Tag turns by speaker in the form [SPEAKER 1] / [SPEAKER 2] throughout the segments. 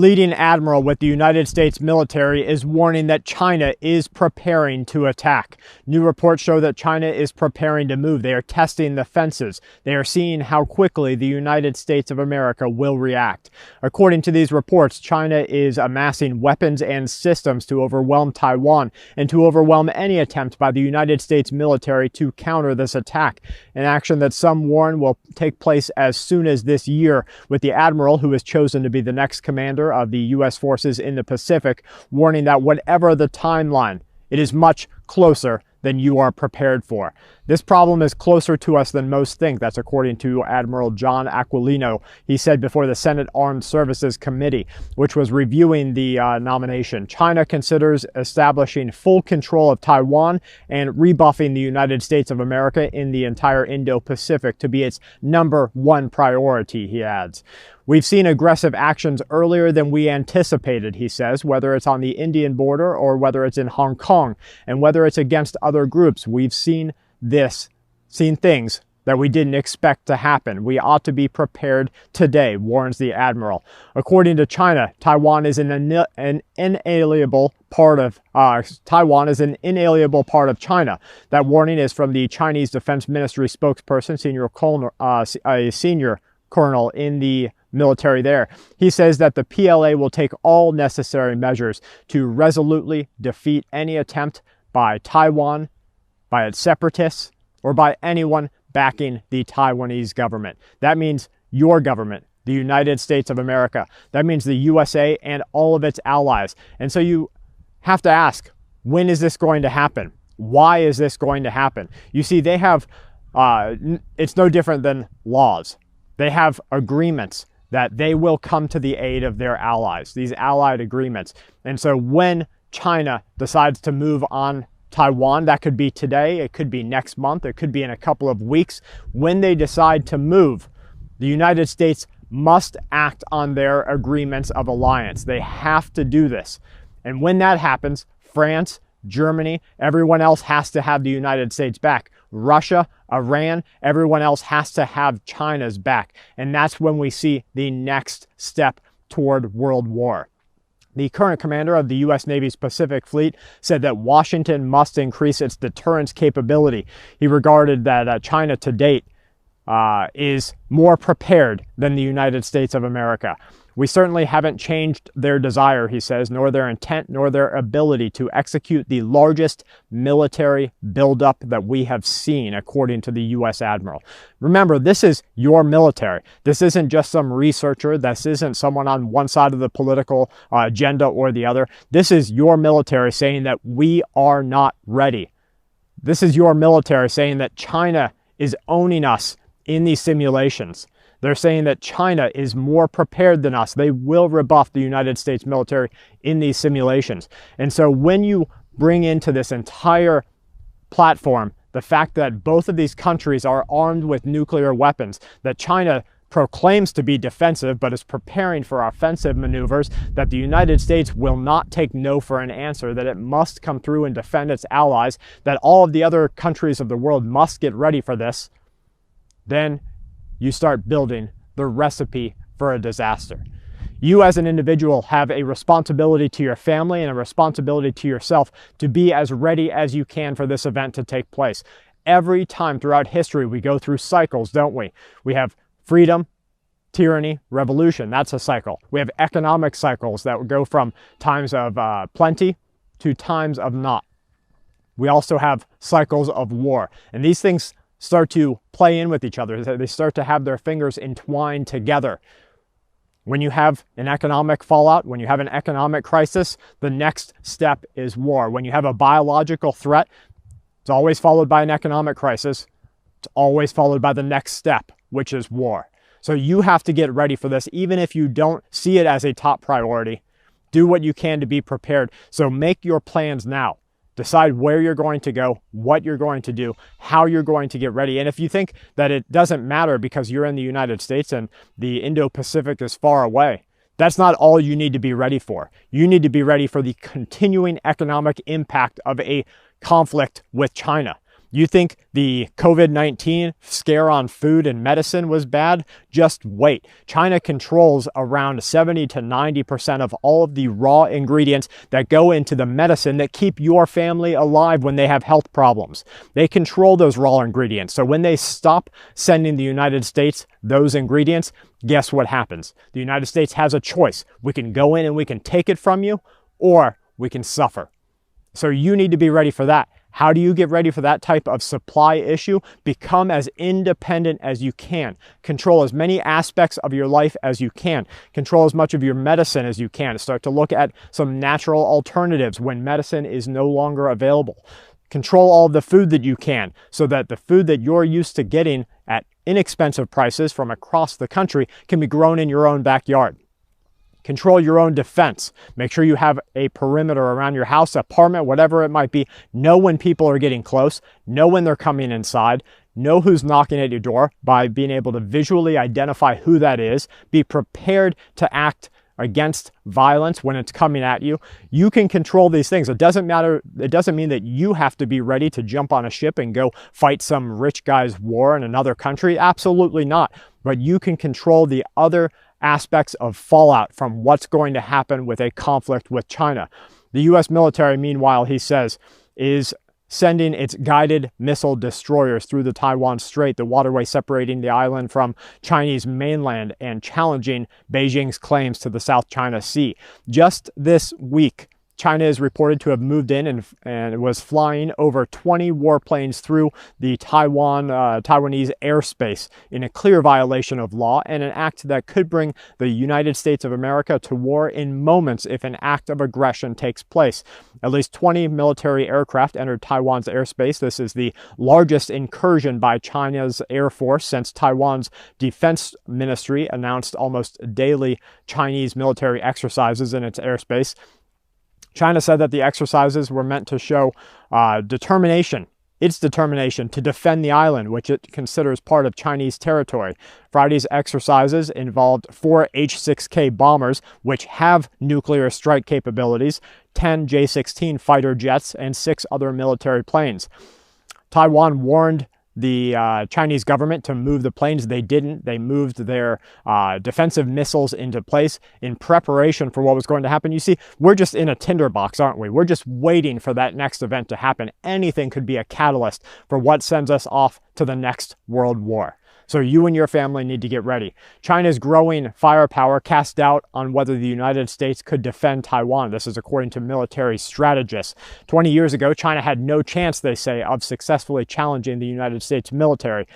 [SPEAKER 1] Leading admiral with the United States military is warning that China is preparing to attack. New reports show that China is preparing to move. They are testing the fences. They are seeing how quickly the United States of America will react. According to these reports, China is amassing weapons and systems to overwhelm Taiwan and to overwhelm any attempt by the United States military to counter this attack, an action that some warn will take place as soon as this year, with the admiral, who is chosen to be the next commander of the U.S. forces in the Pacific, warning that whatever the timeline, it is much closer than you are prepared for. This problem is closer to us than most think. That's according to Admiral John Aquilino. He said before the Senate Armed Services Committee, which was reviewing the nomination, China considers establishing full control of Taiwan and rebuffing the United States of America in the entire Indo-Pacific to be its #1 priority, he adds. We've seen aggressive actions earlier than we anticipated, he says, whether it's on the Indian border or whether it's in Hong Kong, and whether it's against other groups. We've seen things that we didn't expect to happen. We ought to be prepared today, warns the admiral. According to China, Taiwan is an inalienable part of China. That warning is from the Chinese Defense Ministry spokesperson, a senior colonel in the military there. He says that the PLA will take all necessary measures to resolutely defeat any attempt by Taiwan, by its separatists, or by anyone backing the Taiwanese government. That means your government, the United States of America. That means the USA and all of its allies. And so you have to ask, when is this going to happen? Why is this going to happen? You see, they have, it's no different than laws. They have agreements that they will come to the aid of their allies, these allied agreements. And so when China decides to move on Taiwan, that could be today, it could be next month, it could be in a couple of weeks. When they decide to move, the United States must act on their agreements of alliance. They have to do this. And when that happens, France, Germany, everyone else has to have the United States back. Russia, Iran, everyone else has to have China's back. And that's when we see the next step toward world war. The current commander of the U.S. Navy's Pacific Fleet said that Washington must increase its deterrence capability. He regarded that China to date is more prepared than the United States of America. We certainly haven't changed their desire, he says, nor their intent, nor their ability to execute the largest military buildup that we have seen, according to the U.S. Admiral. Remember, this is your military. This isn't just some researcher. This isn't someone on one side of the political agenda or the other. This is your military saying that we are not ready. This is your military saying that China is owning us in these simulations. They're saying that China is more prepared than us. They will rebuff the United States military in these simulations. And so when you bring into this entire platform the fact that both of these countries are armed with nuclear weapons, that China proclaims to be defensive but is preparing for offensive maneuvers, that the United States will not take no for an answer, that it must come through and defend its allies, that all of the other countries of the world must get ready for this, then you start building the recipe for a disaster. You as an individual have a responsibility to your family and a responsibility to yourself to be as ready as you can for this event to take place. Every time throughout history, we go through cycles, don't we? We have freedom, tyranny, revolution. That's a cycle. We have economic cycles that go from times of plenty to times of not. We also have cycles of war. And these things start to play in with each other. They start to have their fingers entwined together. When you have an economic fallout, when you have an economic crisis, the next step is war. When you have a biological threat, it's always followed by an economic crisis. It's always followed by the next step, which is war. So you have to get ready for this, even if you don't see it as a top priority. Do what you can to be prepared. So make your plans now. Decide where you're going to go, what you're going to do, how you're going to get ready. And if you think that it doesn't matter because you're in the United States and the Indo-Pacific is far away, that's not all you need to be ready for. You need to be ready for the continuing economic impact of a conflict with China. You think the COVID-19 scare on food and medicine was bad? Just wait. China controls around 70 to 90% of all of the raw ingredients that go into the medicine that keep your family alive when they have health problems. They control those raw ingredients. So when they stop sending the United States those ingredients, guess what happens? The United States has a choice. We can go in and we can take it from you, or we can suffer. So you need to be ready for that. How do you get ready for that type of supply issue? Become as independent as you can. Control as many aspects of your life as you can. Control as much of your medicine as you can. Start to look at some natural alternatives when medicine is no longer available. Control all of the food that you can, so that the food that you're used to getting at inexpensive prices from across the country can be grown in your own backyard. Control your own defense. Make sure you have a perimeter around your house, apartment, whatever it might be. Know when people are getting close. Know when they're coming inside. Know who's knocking at your door by being able to visually identify who that is. Be prepared to act against violence when it's coming at you. You can control these things. It doesn't matter. It doesn't mean that you have to be ready to jump on a ship and go fight some rich guy's war in another country. Absolutely not. But you can control the other aspects of fallout from what's going to happen with a conflict with China. The U.S. military, meanwhile, he says, is sending its guided missile destroyers through the Taiwan Strait, the waterway separating the island from Chinese mainland, and challenging Beijing's claims to the South China Sea. Just this week, China is reported to have moved in and was flying over 20 warplanes through the Taiwanese airspace in a clear violation of law, and an act that could bring the United States of America to war in moments if an act of aggression takes place. At least 20 military aircraft entered Taiwan's airspace. This is the largest incursion by China's Air Force since Taiwan's defense ministry announced almost daily Chinese military exercises in its airspace. China said that the exercises were meant to show its determination to defend the island, which it considers part of Chinese territory. Friday's exercises involved 4 H-6K bombers, which have nuclear strike capabilities, 10 J-16 fighter jets, and 6 other military planes. Taiwan warned the Chinese government to move the planes. They didn't. They moved their defensive missiles into place in preparation for what was going to happen. You see, we're just in a tinderbox, aren't we? We're just waiting for that next event to happen. Anything could be a catalyst for what sends us off to the next world war. So you and your family need to get ready. China's growing firepower cast doubt on whether the United States could defend Taiwan. This is according to military strategists. 20 years ago, China had no chance, they say, of successfully challenging the United States military.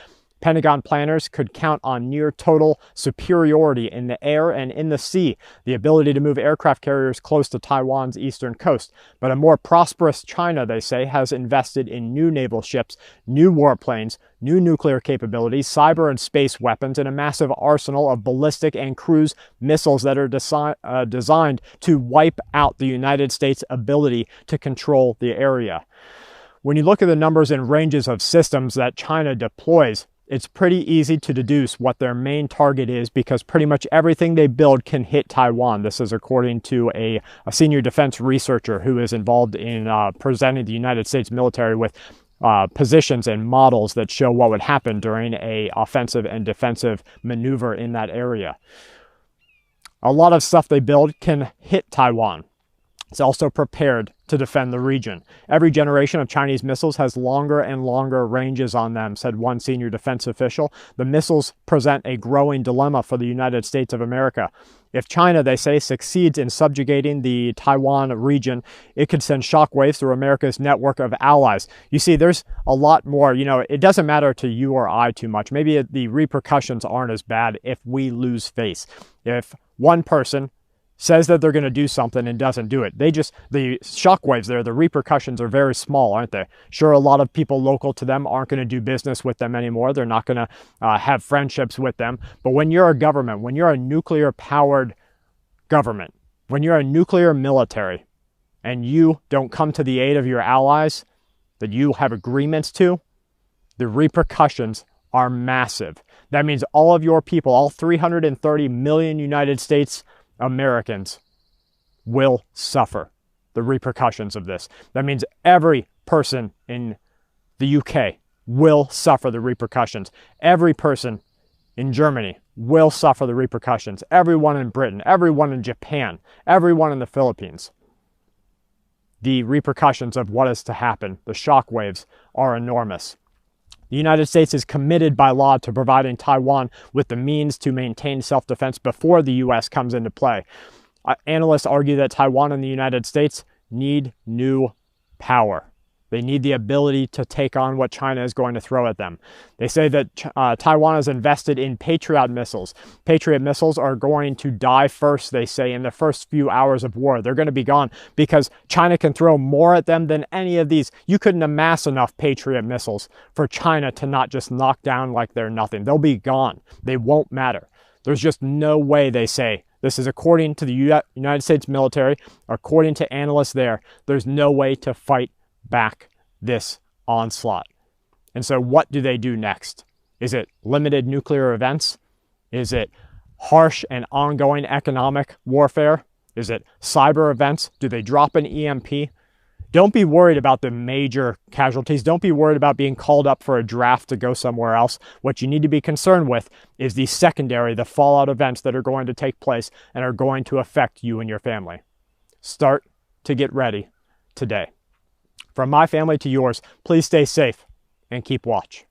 [SPEAKER 1] Pentagon planners could count on near total superiority in the air and in the sea, the ability to move aircraft carriers close to Taiwan's eastern coast. But a more prosperous China, they say, has invested in new naval ships, new warplanes, new nuclear capabilities, cyber and space weapons, and a massive arsenal of ballistic and cruise missiles that are designed to wipe out the United States' ability to control the area. When you look at the numbers and ranges of systems that China deploys, it's pretty easy to deduce what their main target is, because pretty much everything they build can hit Taiwan. This is according to a senior defense researcher who is involved in presenting the United States military with positions and models that show what would happen during an offensive and defensive maneuver in that area. A lot of stuff they build can hit Taiwan. It's also prepared to defend the region. Every generation of Chinese missiles has longer and longer ranges on them, said one senior defense official. The missiles present a growing dilemma for the United States of America. If China, they say, succeeds in subjugating the Taiwan region, it could send shockwaves through America's network of allies. You see, there's a lot more. You know, it doesn't matter to you or I too much. Maybe the repercussions aren't as bad if we lose face. If one person says that they're going to do something and doesn't do it. The shockwaves there, the repercussions are very small, aren't they? Sure, a lot of people local to them aren't going to do business with them anymore. They're not going to have friendships with them. But when you're a government, when you're a nuclear-powered government, when you're a nuclear military, and you don't come to the aid of your allies that you have agreements to, the repercussions are massive. That means all of your people, all 330 million United States Americans, will suffer the repercussions of this. That means every person in the UK will suffer the repercussions. Every person in Germany will suffer the repercussions. Everyone in Britain, everyone in Japan, everyone in the Philippines. The repercussions of what is to happen, the shockwaves, are enormous. The United States is committed by law to providing Taiwan with the means to maintain self-defense before the U.S. comes into play. Analysts argue that Taiwan and the United States need new power. They need the ability to take on what China is going to throw at them. They say that Taiwan is invested in Patriot missiles. Patriot missiles are going to die first, they say, in the first few hours of war. They're going to be gone because China can throw more at them than any of these. You couldn't amass enough Patriot missiles for China to not just knock down like they're nothing. They'll be gone. They won't matter. There's just no way, they say. This is according to the United States military, according to analysts there. There's no way to fight back this onslaught. And so what do they do next? Is it limited nuclear events? Is it harsh and ongoing economic warfare? Is it cyber events? Do they drop an EMP? Don't be worried about the major casualties. Don't be worried about being called up for a draft to go somewhere else. What you need to be concerned with is the secondary, the fallout events that are going to take place and are going to affect you and your family. Start to get ready today. From my family to yours, please stay safe and keep watch.